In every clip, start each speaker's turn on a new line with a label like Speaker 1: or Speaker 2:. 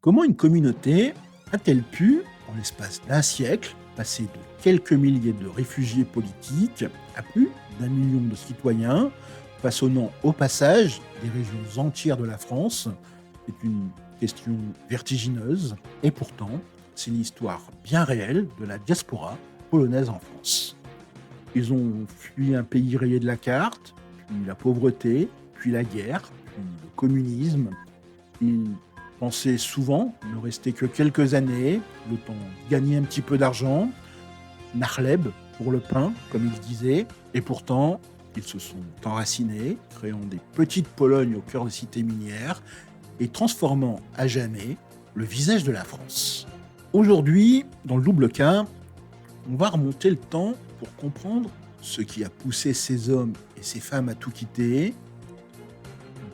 Speaker 1: Comment une communauté a-t-elle pu, en l'espace d'un siècle, passer de quelques milliers de réfugiés politiques à plus d'1 million de citoyens, façonnant au passage des régions entières de la France? C'est une question vertigineuse, et pourtant, c'est l'histoire bien réelle de la diaspora polonaise en France. Ils ont fui un pays rayé de la carte, puis la pauvreté, puis la guerre, puis le communisme. Ils pensaient souvent ne rester que quelques années, le temps de gagner un petit peu d'argent, Narleb pour le pain, comme ils disaient, et pourtant, ils se sont enracinés, créant des petites Polognes au cœur des cités minières et transformant à jamais le visage de la France. Aujourd'hui, dans le double cas, on va remonter le temps pour comprendre ce qui a poussé ces hommes et ces femmes à tout quitter,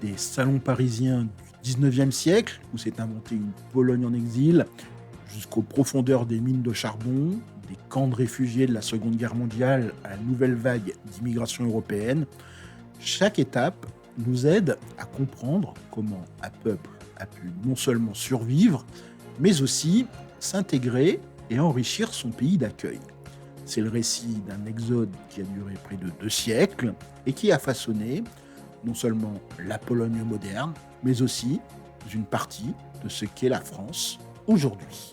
Speaker 1: des salons parisiens du 19e siècle, où s'est inventée une Pologne en exil, jusqu'aux profondeurs des mines de charbon, des camps de réfugiés de la Seconde Guerre mondiale à la nouvelle vague d'immigration européenne. Chaque étape nous aide à comprendre comment un peuple a pu non seulement survivre, mais aussi s'intégrer et enrichir son pays d'accueil. C'est le récit d'un exode qui a duré près de 2 siècles et qui a façonné non seulement la Pologne moderne, mais aussi une partie de ce qu'est la France aujourd'hui.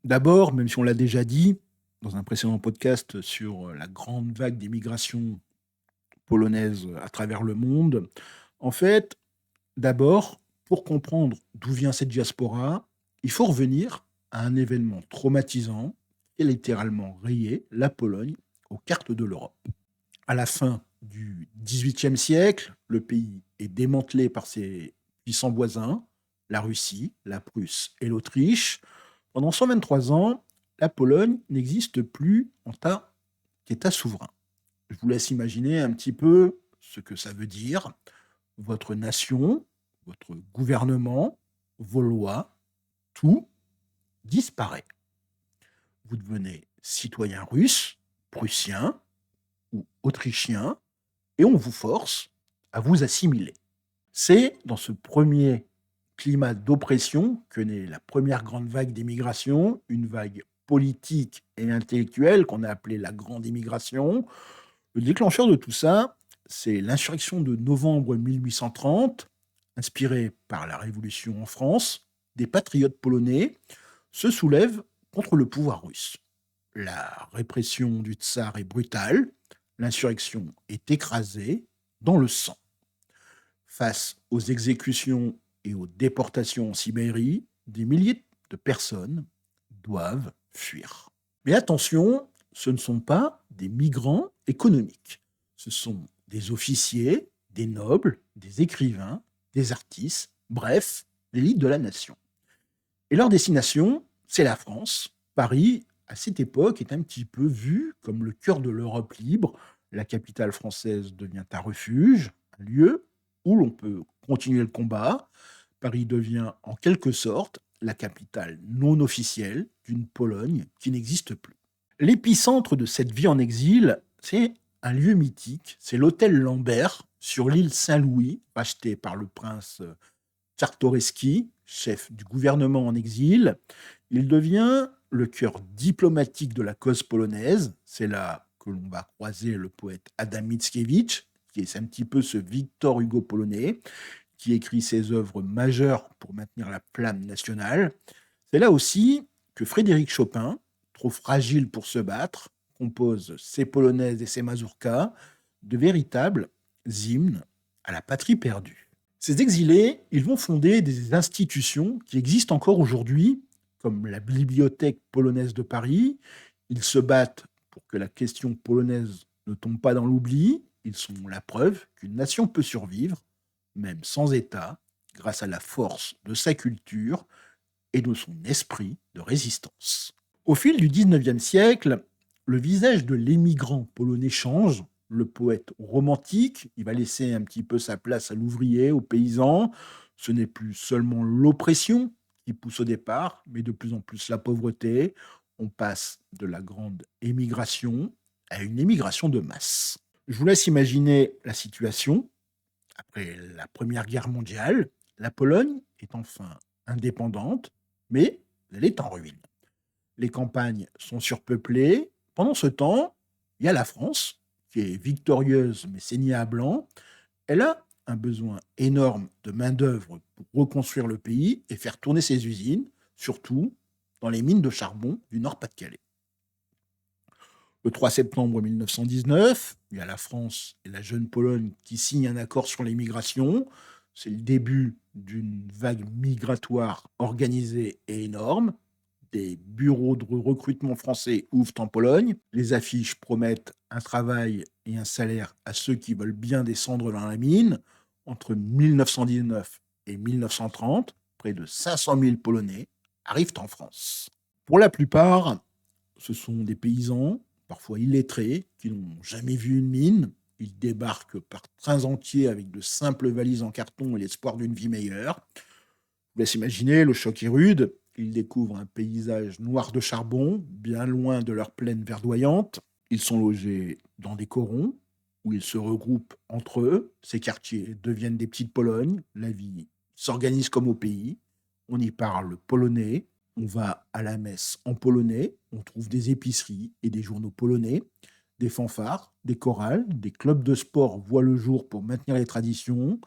Speaker 1: D'abord, même si on l'a déjà dit dans un précédent podcast sur la grande vague d'immigration polonaise à travers le monde, en fait, d'abord, pour comprendre d'où vient cette diaspora, il faut revenir à un événement traumatisant qui a littéralement rayé la Pologne aux cartes de l'Europe. À la fin du XVIIIe siècle, le pays est démantelé par ses puissants voisins, la Russie, la Prusse et l'Autriche. Pendant 123 ans, la Pologne n'existe plus en tant qu'État souverain. Je vous laisse imaginer un petit peu ce que ça veut dire. Votre nation, votre gouvernement, vos lois, tout disparaît. Vous devenez citoyen russe, prussien ou autrichien, et on vous force à vous assimiler. C'est dans ce premier climat d'oppression que naît la première grande vague d'immigration, une vague politique et intellectuelle qu'on a appelée la grande immigration. Le déclencheur de tout ça, c'est l'insurrection de novembre 1830, inspirée par la Révolution en France. Des patriotes polonais se soulèvent contre le pouvoir russe. La répression du tsar est brutale, l'insurrection est écrasée dans le sang. Face aux exécutions et aux déportations en Sibérie, des milliers de personnes doivent fuir. Mais attention, ce ne sont pas des migrants économiques. Ce sont des officiers, des nobles, des écrivains, des artistes, bref, l'élite de la nation. Et leur destination, c'est la France. Paris, à cette époque, est un petit peu vu comme le cœur de l'Europe libre. La capitale française devient un refuge, un lieu où l'on peut continuer le combat. Paris devient en quelque sorte la capitale non officielle d'une Pologne qui n'existe plus. L'épicentre de cette vie en exil, c'est un lieu mythique, c'est l'hôtel Lambert sur l'île Saint-Louis, racheté par le prince Czartoryski, chef du gouvernement en exil. Il devient le cœur diplomatique de la cause polonaise. C'est là que l'on va croiser le poète Adam Mickiewicz, qui est un petit peu ce Victor Hugo polonais, qui écrit ses œuvres majeures pour maintenir la flamme nationale. C'est là aussi que Frédéric Chopin, trop fragile pour se battre, compose ses polonaises et ses mazurkas, de véritables hymnes à la patrie perdue. Ces exilés, ils vont fonder des institutions qui existent encore aujourd'hui, comme la Bibliothèque polonaise de Paris. Ils se battent pour que la question polonaise ne tombe pas dans l'oubli. Ils sont la preuve qu'une nation peut survivre, même sans État, grâce à la force de sa culture et de son esprit de résistance. Au fil du 19e siècle, le visage de l'émigrant polonais change. Le poète romantique, il va laisser un petit peu sa place à l'ouvrier, au paysan. Ce n'est plus seulement l'oppression qui pousse au départ, mais de plus en plus la pauvreté. On passe de la grande émigration à une émigration de masse. Je vous laisse imaginer la situation. Après la Première Guerre mondiale, la Pologne est enfin indépendante, mais elle est en ruine. Les campagnes sont surpeuplées. Pendant ce temps, il y a la France, qui est victorieuse mais saignée à blanc. Elle a un besoin énorme de main-d'œuvre pour reconstruire le pays et faire tourner ses usines, surtout dans les mines de charbon du Nord-Pas-de-Calais. Le 3 septembre 1919, il y a la France et la jeune Pologne qui signent un accord sur l'immigration. C'est le début d'une vague migratoire organisée et énorme. Des bureaux de recrutement français ouvrent en Pologne. Les affiches promettent un travail et un salaire à ceux qui veulent bien descendre dans la mine. Entre 1919 et 1930, près de 500 000 Polonais arrivent en France. Pour la plupart, ce sont des paysans, parfois illettrés, qui n'ont jamais vu une mine. Ils débarquent par trains entiers avec de simples valises en carton et l'espoir d'une vie meilleure. Je vous laisse imaginer, le choc est rude. Ils découvrent un paysage noir de charbon, bien loin de leurs plaines verdoyantes. Ils sont logés dans des corons, où ils se regroupent entre eux. Ces quartiers deviennent des petites Polognes. La vie s'organise comme au pays. On y parle polonais. On va à la messe en polonais. On trouve des épiceries et des journaux polonais. Des fanfares, des chorales, des clubs de sport voient le jour pour maintenir les traditions.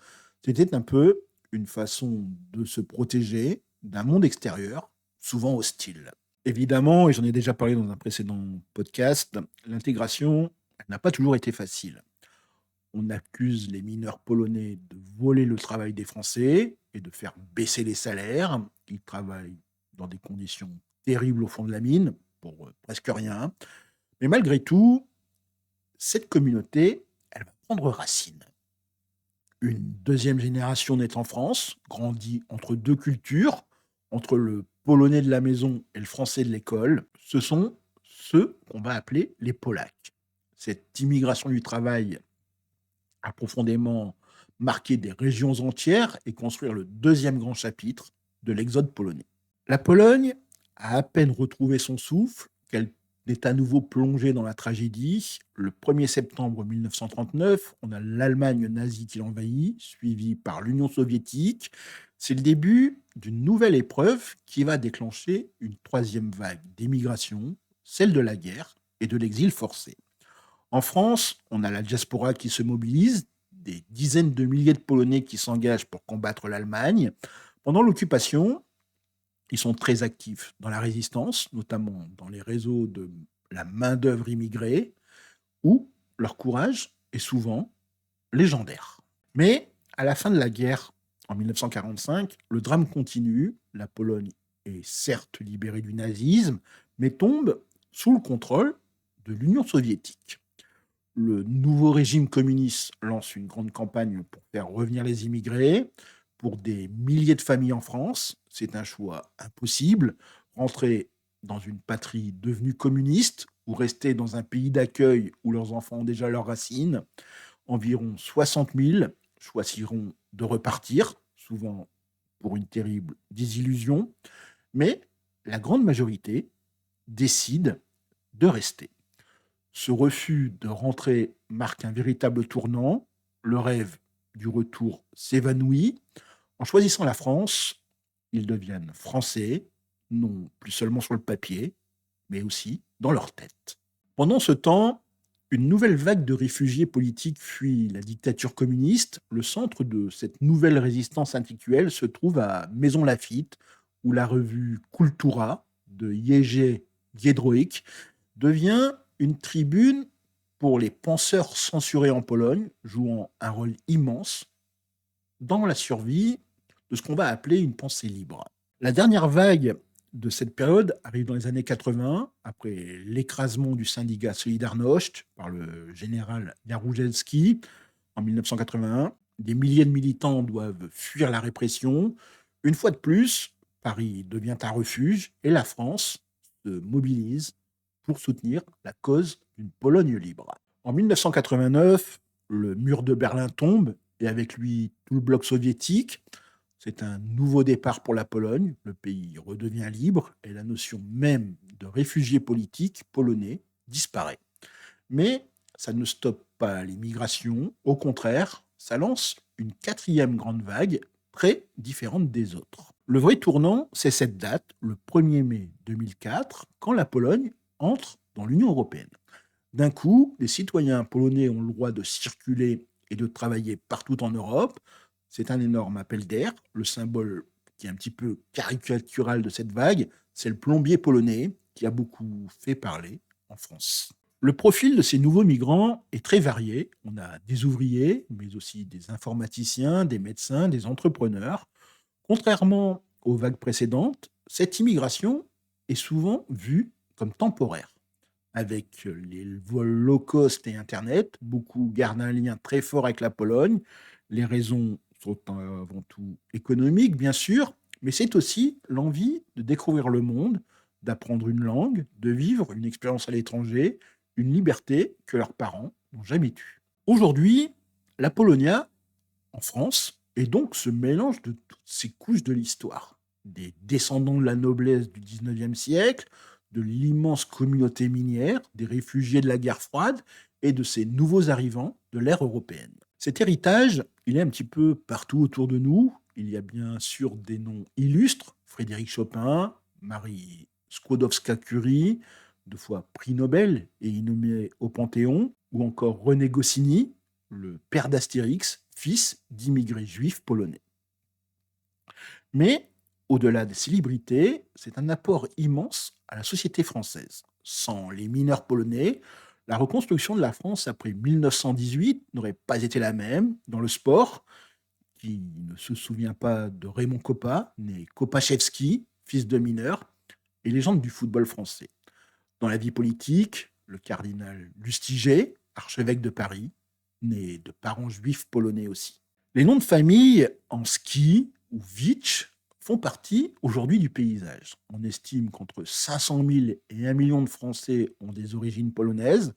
Speaker 1: C'était un peu une façon de se protéger d'un monde extérieur, souvent hostile. Évidemment, et j'en ai déjà parlé dans un précédent podcast, l'intégration elle n'a pas toujours été facile. On accuse les mineurs polonais de voler le travail des Français et de faire baisser les salaires. Ils travaillent dans des conditions terribles au fond de la mine, pour presque rien. Mais malgré tout, cette communauté, elle va prendre racine. Une deuxième génération naît en France, grandit entre deux cultures, entre le polonais de la maison et le français de l'école. Ce sont ceux qu'on va appeler les Polacs. Cette immigration du travail a profondément marqué des régions entières et construire le deuxième grand chapitre de l'exode polonais. La Pologne a à peine retrouvé son souffle qu'elle est à nouveau plongée dans la tragédie. Le 1er septembre 1939, on a l'Allemagne nazie qui l'envahit, suivie par l'Union soviétique. C'est le début d'une nouvelle épreuve qui va déclencher une troisième vague d'émigration, celle de la guerre et de l'exil forcé. En France, on a la diaspora qui se mobilise, des dizaines de milliers de Polonais qui s'engagent pour combattre l'Allemagne. Pendant l'occupation, ils sont très actifs dans la résistance, notamment dans les réseaux de la main-d'œuvre immigrée, où leur courage est souvent légendaire. Mais à la fin de la guerre, en 1945, le drame continue. La Pologne est certes libérée du nazisme, mais tombe sous le contrôle de l'Union soviétique. Le nouveau régime communiste lance une grande campagne pour faire revenir les immigrés. Pour des milliers de familles en France, c'est un choix impossible. Rentrer dans une patrie devenue communiste ou rester dans un pays d'accueil où leurs enfants ont déjà leurs racines. Environ 60 000 choisiront de repartir, souvent pour une terrible désillusion, mais la grande majorité décide de rester. Ce refus de rentrer marque un véritable tournant. Le rêve du retour s'évanouit. En choisissant la France, ils deviennent français, non plus seulement sur le papier, mais aussi dans leur tête. Pendant ce temps, une nouvelle vague de réfugiés politiques fuit la dictature communiste. Le centre de cette nouvelle résistance intellectuelle se trouve à Maison Lafitte, où la revue Kultura de Jerzy Giedroyc devient une tribune pour les penseurs censurés en Pologne, jouant un rôle immense dans la survie de ce qu'on va appeler une pensée libre. La dernière vague de cette période arrive dans les années 80, après l'écrasement du syndicat Solidarność par le général Jaruzelski en 1981. Des milliers de militants doivent fuir la répression. Une fois de plus, Paris devient un refuge et la France se mobilise pour soutenir la cause d'une Pologne libre. En 1989, le mur de Berlin tombe et avec lui tout le bloc soviétique. C'est un nouveau départ pour la Pologne. Le pays redevient libre et la notion même de réfugié politique polonais disparaît. Mais ça ne stoppe pas l'immigration. Au contraire, ça lance une quatrième grande vague très différente des autres. Le vrai tournant, c'est cette date, le 1er mai 2004, quand la Pologne entre dans l'Union européenne. D'un coup, les citoyens polonais ont le droit de circuler et de travailler partout en Europe. C'est un énorme appel d'air. Le symbole qui est un petit peu caricatural de cette vague, c'est le plombier polonais qui a beaucoup fait parler en France. Le profil de ces nouveaux migrants est très varié. On a des ouvriers, mais aussi des informaticiens, des médecins, des entrepreneurs. Contrairement aux vagues précédentes, cette immigration est souvent vue comme temporaire. Avec les vols low cost et Internet, beaucoup gardent un lien très fort avec la Pologne. Les raisons sont avant tout économiques, bien sûr, mais c'est aussi l'envie de découvrir le monde, d'apprendre une langue, de vivre une expérience à l'étranger, une liberté que leurs parents n'ont jamais eue. Aujourd'hui, la Polonia, en France, est donc ce mélange de toutes ces couches de l'histoire. Des descendants de la noblesse du 19e siècle, de l'immense communauté minière, des réfugiés de la guerre froide et de ces nouveaux arrivants de l'ère européenne. Cet héritage, il est un petit peu partout autour de nous. Il y a bien sûr des noms illustres, Frédéric Chopin, Marie Skłodowska-Curie, deux fois prix Nobel et innommé au Panthéon, ou encore René Goscinny, le père d'Astérix, fils d'immigrés juifs polonais. Mais, au-delà des célébrités, c'est un apport immense à la société française. Sans les mineurs polonais, la reconstruction de la France après 1918 n'aurait pas été la même. Dans le sport, qui ne se souvient pas de Raymond Kopa, né Kopaszewski, fils de mineur, et légende du football français. Dans la vie politique, le cardinal Lustiger, archevêque de Paris, né de parents juifs polonais aussi. Les noms de famille en ski ou Witch font partie aujourd'hui du paysage. On estime qu'entre 500 000 et 1 million de Français ont des origines polonaises.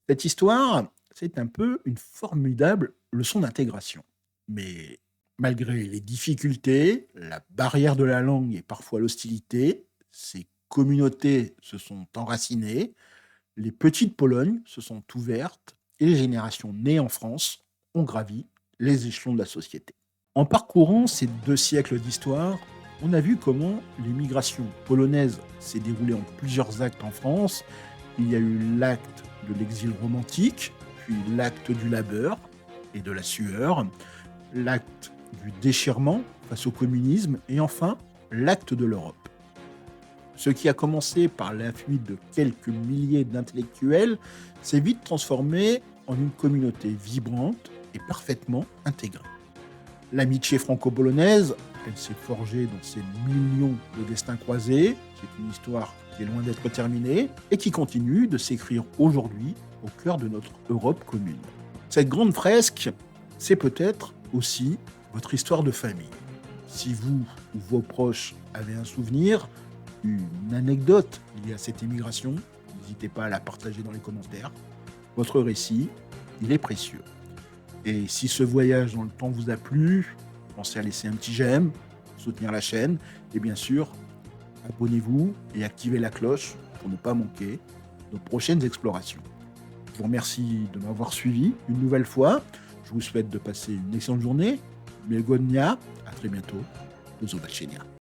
Speaker 1: Cette histoire, c'est un peu une formidable leçon d'intégration. Mais malgré les difficultés, la barrière de la langue et parfois l'hostilité, ces communautés se sont enracinées, les petites Polognes se sont ouvertes et les générations nées en France ont gravi les échelons de la société. En parcourant ces 2 siècles d'histoire, on a vu comment l'immigration polonaise s'est déroulée en plusieurs actes en France. Il y a eu l'acte de l'exil romantique, puis l'acte du labeur et de la sueur, l'acte du déchirement face au communisme et enfin l'acte de l'Europe. Ce qui a commencé par la fuite de quelques milliers d'intellectuels s'est vite transformé en une communauté vibrante et parfaitement intégrée. L'amitié franco-polonaise, elle s'est forgée dans ces millions de destins croisés. C'est une histoire qui est loin d'être terminée et qui continue de s'écrire aujourd'hui au cœur de notre Europe commune. Cette grande fresque, c'est peut-être aussi votre histoire de famille. Si vous ou vos proches avez un souvenir, une anecdote liée à cette émigration, n'hésitez pas à la partager dans les commentaires. Votre récit, il est précieux. Et si ce voyage dans le temps vous a plu, pensez à laisser un petit j'aime, soutenir la chaîne et bien sûr, abonnez-vous et activez la cloche pour ne pas manquer nos prochaines explorations. Je vous remercie de m'avoir suivi une nouvelle fois. Je vous souhaite de passer une excellente journée. Miłego dnia, à très bientôt. Do zobaczenia.